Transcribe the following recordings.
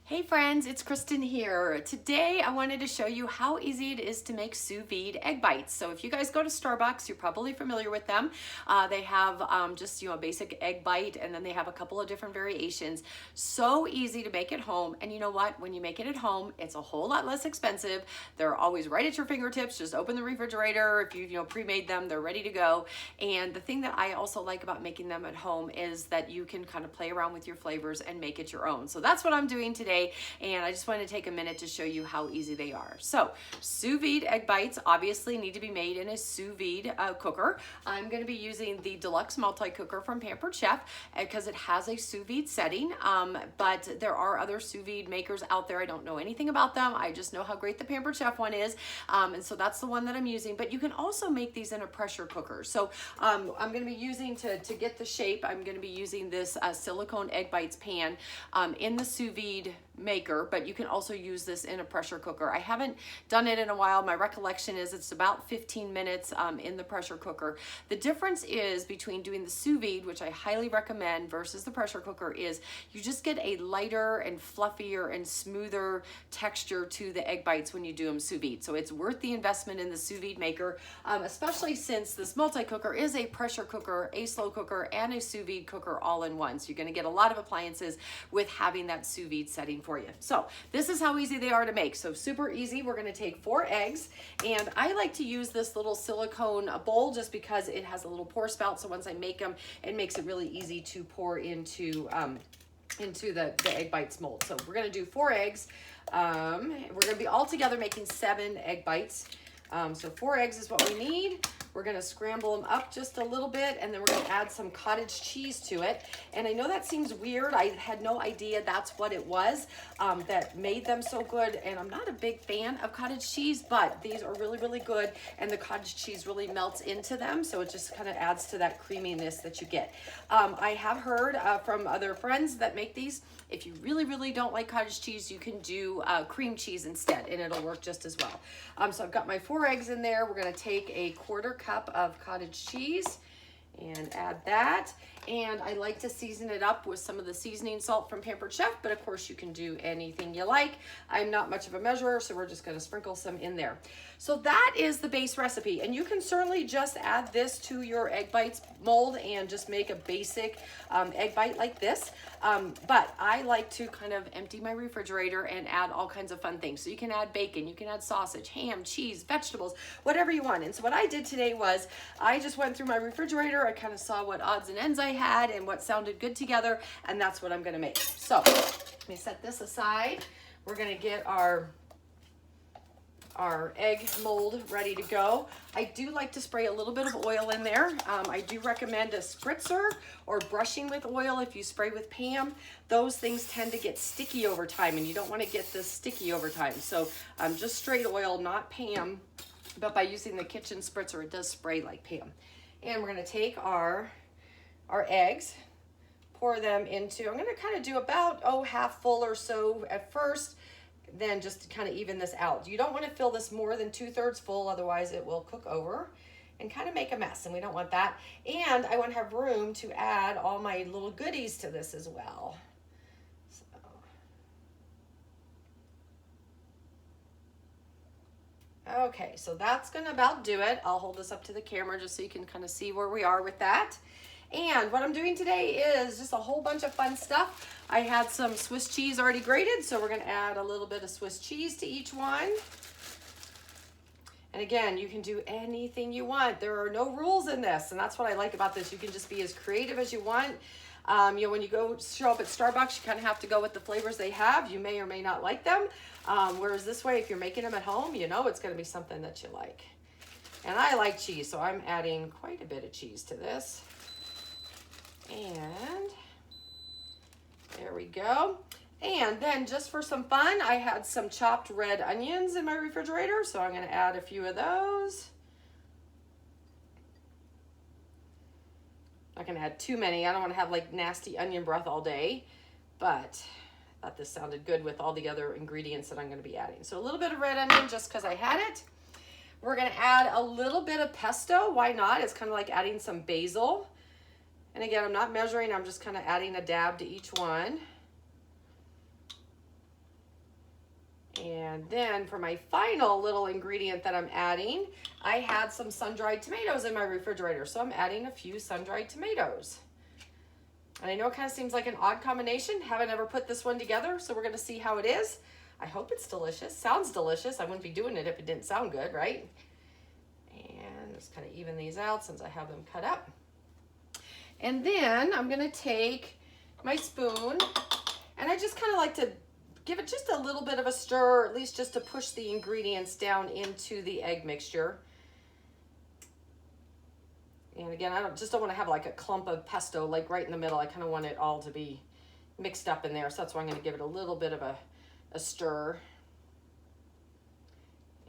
Hey friends, it's Kristen here. Today I wanted to show you how easy it is to make sous vide egg bites. So if you guys go to Starbucks, you're probably familiar with them. They have just a basic egg bite, and then they have a couple of different variations. So easy to make at home, and you know what? When you make it at home, it's a whole lot less expensive. They're always right at your fingertips. Just open the refrigerator. If you pre-made them, they're ready to go. And the thing that I also like about making them at home is that you can kind of play around with your flavors and make it your own. So that's what I'm doing today. And I just wanted to take a minute to show you how easy they are. So sous vide egg bites obviously need to be made in a sous vide cooker. I'm going to be using the deluxe multi-cooker from Pampered Chef because it has a sous vide setting, but there are other sous vide makers out there. I don't know anything about them. I just know how great the Pampered Chef one is, and so that's the one that I'm using. But you can also make these in a pressure cooker. So I'm going to be using, to get the shape, I'm going to be using this silicone egg bites pan in the sous vide maker, but you can also use this in a pressure cooker. I haven't done it in a while. My recollection is it's about 15 minutes in the pressure cooker. The difference is between doing the sous vide, which I highly recommend, versus the pressure cooker is you just get a lighter and fluffier and smoother texture to the egg bites when you do them sous vide. So it's worth the investment in the sous vide maker, especially since this multi-cooker is a pressure cooker, a slow cooker, and a sous vide cooker all in one. So you're going to get a lot of appliances with having that sous vide setting for you. So this is how easy they are to make. So super easy. We're going to take 4 eggs, and I like to use this little silicone bowl just because it has a little pour spout. So once I make them, it makes it really easy to pour into the egg bites mold. So we're going to do 4 eggs. We're going to be all together making 7 egg bites. So 4 eggs is what we need. We're going to scramble them up just a little bit, and then we're going to add some cottage cheese to it. And I know that seems weird. I had no idea that's what it was that made them so good. And I'm not a big fan of cottage cheese, but these are really, really good. And the cottage cheese really melts into them. So it just kind of adds to that creaminess that you get. I have heard from other friends that make these, if you really, really don't like cottage cheese, you can do cream cheese instead, and it'll work just as well. So I've got my 4 eggs in there. We're going to take a 1/4 cup of cottage cheese and add that. And I like to season it up with some of the seasoning salt from Pampered Chef, but of course you can do anything you like. I'm not much of a measurer, so we're just going to sprinkle some in there. So that is the base recipe, and you can certainly just add this to your egg bites mold and just make a basic egg bite like this. But I like to kind of empty my refrigerator and add all kinds of fun things. So you can add bacon, you can add sausage, ham, cheese, vegetables, whatever you want. And so what I did today was I just went through my refrigerator. I kind of saw what odds and ends I had and what sounded good together, and that's what I'm going to make. So let me set this aside. We're going to get our egg mold ready to go. I do like to spray a little bit of oil in there. I do recommend a spritzer or brushing with oil if you spray with Pam. Those things tend to get sticky over time, and you don't want to get this sticky over time. So just straight oil, not Pam, but by using the kitchen spritzer, it does spray like Pam. And we're going to take our eggs, pour them into, I'm going to kind of do about, half full or so at first, then just to kind of even this out. You don't want to fill this more than 2/3 full, otherwise it will cook over and kind of make a mess, and we don't want that. And I want to have room to add all my little goodies to this as well. Okay, so that's gonna about do it. I'll hold this up to the camera just so you can kind of see where we are with that. And what I'm doing today is just a whole bunch of fun stuff. I had some Swiss cheese already grated, so we're gonna add a little bit of Swiss cheese to each one. And again, you can do anything you want. There are no rules in this, and that's what I like about this. You can just be as creative as you want. When you show up at Starbucks, you kind of have to go with the flavors they have. You may or may not like them. Whereas this way, if you're making them at home, you know it's going to be something that you like. And I like cheese, so I'm adding quite a bit of cheese to this. And there we go. And then just for some fun, I had some chopped red onions in my refrigerator, so I'm going to add a few of those. Not going to add too many. I don't want to have like nasty onion breath all day, but I thought this sounded good with all the other ingredients that I'm going to be adding. So a little bit of red onion just because I had it. We're going to add a little bit of pesto. Why not? It's kind of like adding some basil. And again, I'm not measuring. I'm just kind of adding a dab to each one. And then for my final little ingredient that I'm adding, I had some sun-dried tomatoes in my refrigerator. So I'm adding a few sun-dried tomatoes. And I know it kind of seems like an odd combination. Haven't ever put this one together, so we're gonna see how it is. I hope it's delicious. Sounds delicious. I wouldn't be doing it if it didn't sound good, right? And just kind of even these out since I have them cut up. And then I'm gonna take my spoon, and I just kind of like to give it just a little bit of a stir, or at least just to push the ingredients down into the egg mixture. And again, I just don't want to have like a clump of pesto like right in the middle. I kind of want it all to be mixed up in there. So that's why I'm going to give it a little bit of a stir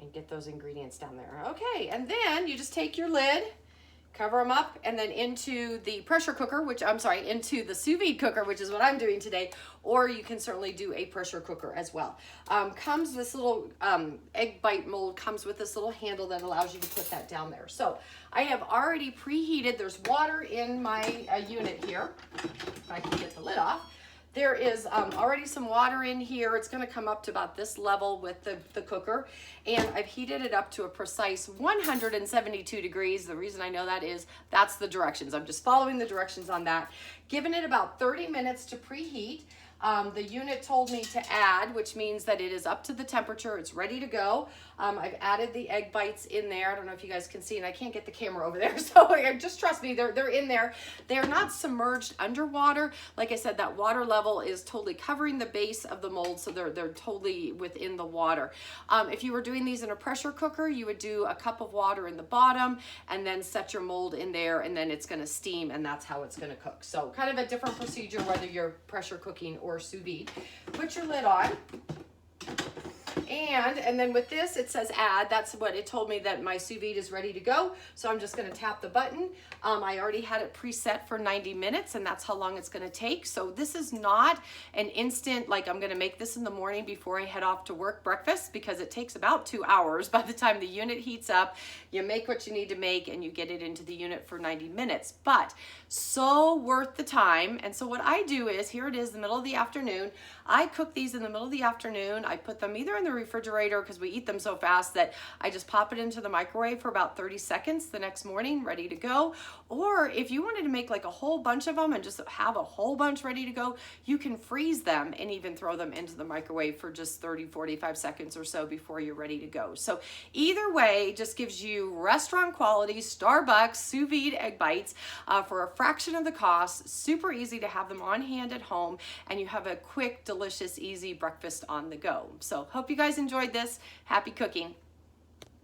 and get those ingredients down there. Okay, and then you just take your lid, cover them up, and then into the pressure cooker, into the sous vide cooker, which is what I'm doing today, or you can certainly do a pressure cooker as well. Comes this little egg bite mold, comes with this little handle that allows you to put that down there. So I have already preheated, there's water in my unit here, if I can get the lid off. There is already some water in here. It's gonna come up to about this level with the cooker. And I've heated it up to a precise 172 degrees. The reason I know that is that's the directions. I'm just following the directions on that. Giving it about 30 minutes to preheat. The unit told me to add, which means that it is up to the temperature. It's ready to go. I've added the egg bites in there. I don't know if you guys can see, and I can't get the camera over there. So just trust me, they're in there. They're not submerged underwater. Like I said, that water level is totally covering the base of the mold, so they're totally within the water. If you were doing these in a pressure cooker, you would do a cup of water in the bottom and then set your mold in there, and then it's gonna steam, and that's how it's gonna cook. So kind of a different procedure whether you're pressure cooking or sous vide. Put your lid on. And then with this, it says add. That's what it told me, that my sous vide is ready to go. So I'm just going to tap the button. I already had it preset for 90 minutes, and that's how long it's going to take. So this is not an instant, like I'm going to make this in the morning before I head off to work breakfast, because it takes about 2 hours by the time the unit heats up. You make what you need to make, and you get it into the unit for 90 minutes. But so worth the time. And so what I do is, here it is, the middle of the afternoon. I cook these in the middle of the afternoon. I put them either in the refrigerator, because we eat them so fast that I just pop it into the microwave for about 30 seconds the next morning, ready to go. Or if you wanted to make like a whole bunch of them and just have a whole bunch ready to go, you can freeze them and even throw them into the microwave for just 30, 45 seconds or so before you're ready to go. So either way, just gives you restaurant quality, Starbucks sous vide egg bites for a fraction of the cost. Super easy to have them on hand at home, and you have a quick, delicious, easy breakfast on the go. So hope you guys enjoyed this. Happy cooking.